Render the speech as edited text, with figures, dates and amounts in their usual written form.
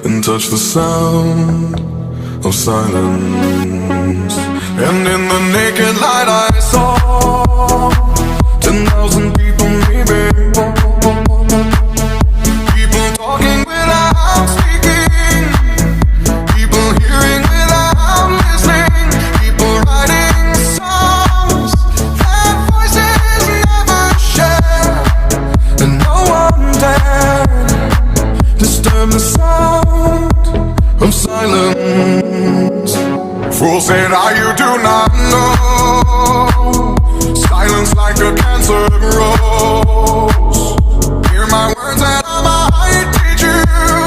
and touch the sound of silence. And in the naked light I saw 10,000 people, maybe. People talking without speaking, people hearing without listening, people writing songs that voices never share, and no one dared disturb the sound of silence. Fool said, you do not know. Silence like a cancer grows.